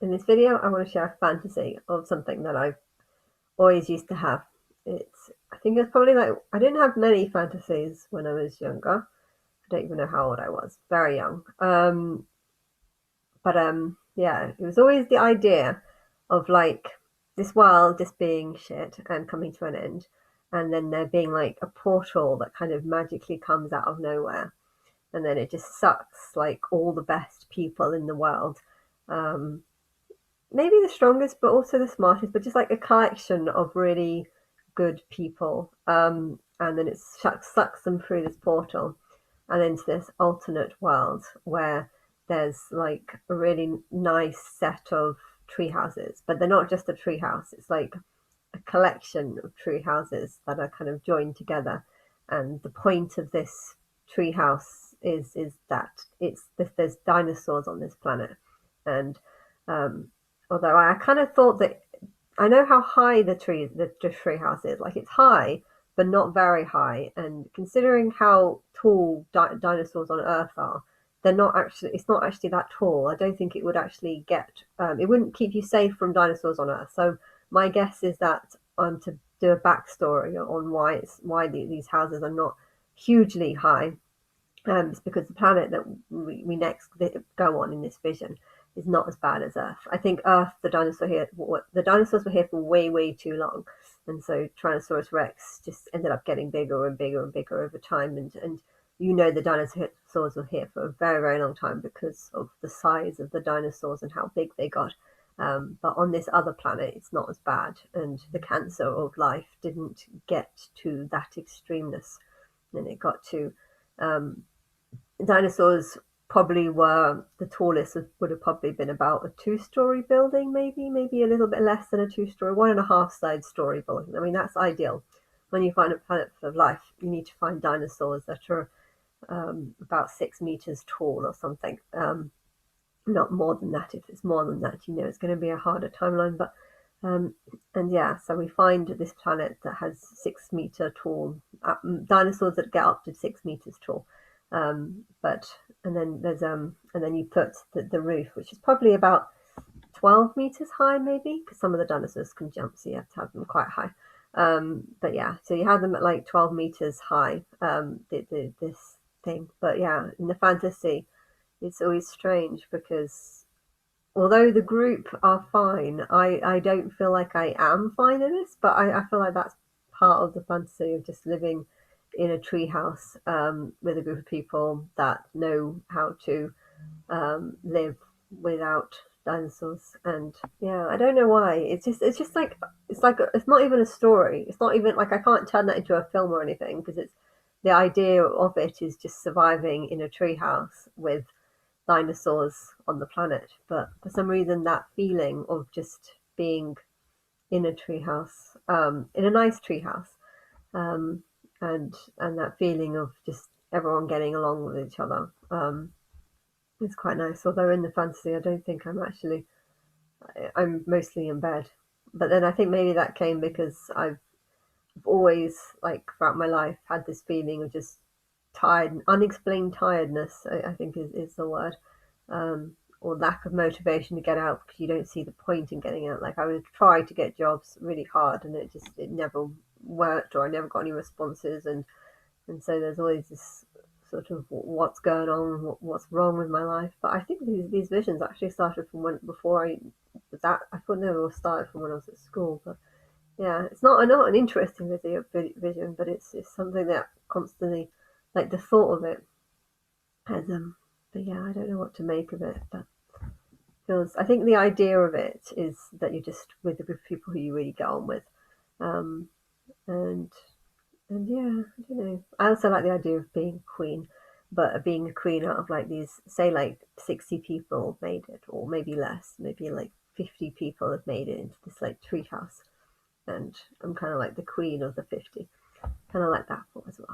in this video, I want to share a fantasy of something that I've always used to have. I think it's probably like, I didn't have many fantasies when I was younger. I don't even know how old I was, very young. Yeah, it was always the idea of like this world just being shit and coming to an end, and then there being like a portal that kind of magically comes out of nowhere, and then it just sucks like all the best people in the world. Um, Maybe the strongest, but also the smartest, but just like a collection of really good people. And then it sucks them through this portal and into this alternate world where there's like a really nice set of tree houses, but they're not just a tree house. It's like a collection of tree houses that are kind of joined together. And the point of this tree house is that there's dinosaurs on this planet, and um, although I kind of thought that I know how high the tree house is. Like it's high, but not very high. And considering how tall dinosaurs on Earth are, they're not actually. It's not actually that tall. I don't think it would actually get. It wouldn't keep you safe from dinosaurs on Earth. So my guess is that to do a backstory on why these houses are not hugely high. It's because the planet that we next go on in this vision is not as bad as Earth. I think Earth, the dinosaurs were here for way too long, and so Tyrannosaurus Rex just ended up getting bigger and bigger and bigger over time. And the dinosaurs were here for a very long time because of the size of the dinosaurs and how big they got. But on this other planet, it's not as bad, and the cancer of life didn't get to that extremeness, and it got to um, dinosaurs probably were the tallest would have probably been about a two-story building, maybe a little bit less than a two-story, 1.5 story building. I mean, that's ideal. When you find a planet full of life, you need to find dinosaurs that are about 6 meters tall or something. Not more than that. If it's more than that, it's going to be a harder timeline. But and yeah, so we find this planet that has 6 meter tall dinosaurs that get up to 6 meters tall. But and then you put the roof, which is probably about 12 meters high, maybe, because some of the dinosaurs can jump, so you have to have them quite high. But yeah, so you have them at like 12 meters high. This thing, but yeah, in the fantasy, it's always strange because although the group are fine, I don't feel like I am fine in this, but I feel like that's part of the fantasy of just living in a treehouse with a group of people that know how to live without dinosaurs. And yeah, I don't know why. It's just like it's not even a story. It's not even like I can't turn that into a film or anything because it's the idea of it is just surviving in a treehouse with dinosaurs on the planet. But for some reason, that feeling of just being in a treehouse, in a nice treehouse, um, and that feeling of just everyone getting along with each other, is quite nice. Although in the fantasy, I don't think I'm mostly in bed. But then I think maybe that came because I've always, like throughout my life, had this feeling of just tired, unexplained tiredness, I think is the word, or lack of motivation to get out because you don't see the point in getting out. Like I would try to get jobs really hard, and it never worked, or I never got any responses, and so there's always this sort of what's going on, what's wrong with my life. But I think these visions actually started from before I was that. I thought they all started from when I was at school, but yeah, it's not an interesting vision, but it's something that constantly, like the thought of it has but yeah, I don't know what to make of it, but feels I think the idea of it is that you're just with a group of people who you really get on with. Um and and yeah, I don't know. I also like the idea of being a queen, but being a queen out of like these, say like 60 people made it, or maybe less, maybe like 50 people have made it into this like treehouse, and I'm kind of like the queen of the 50. Kind of like that as well.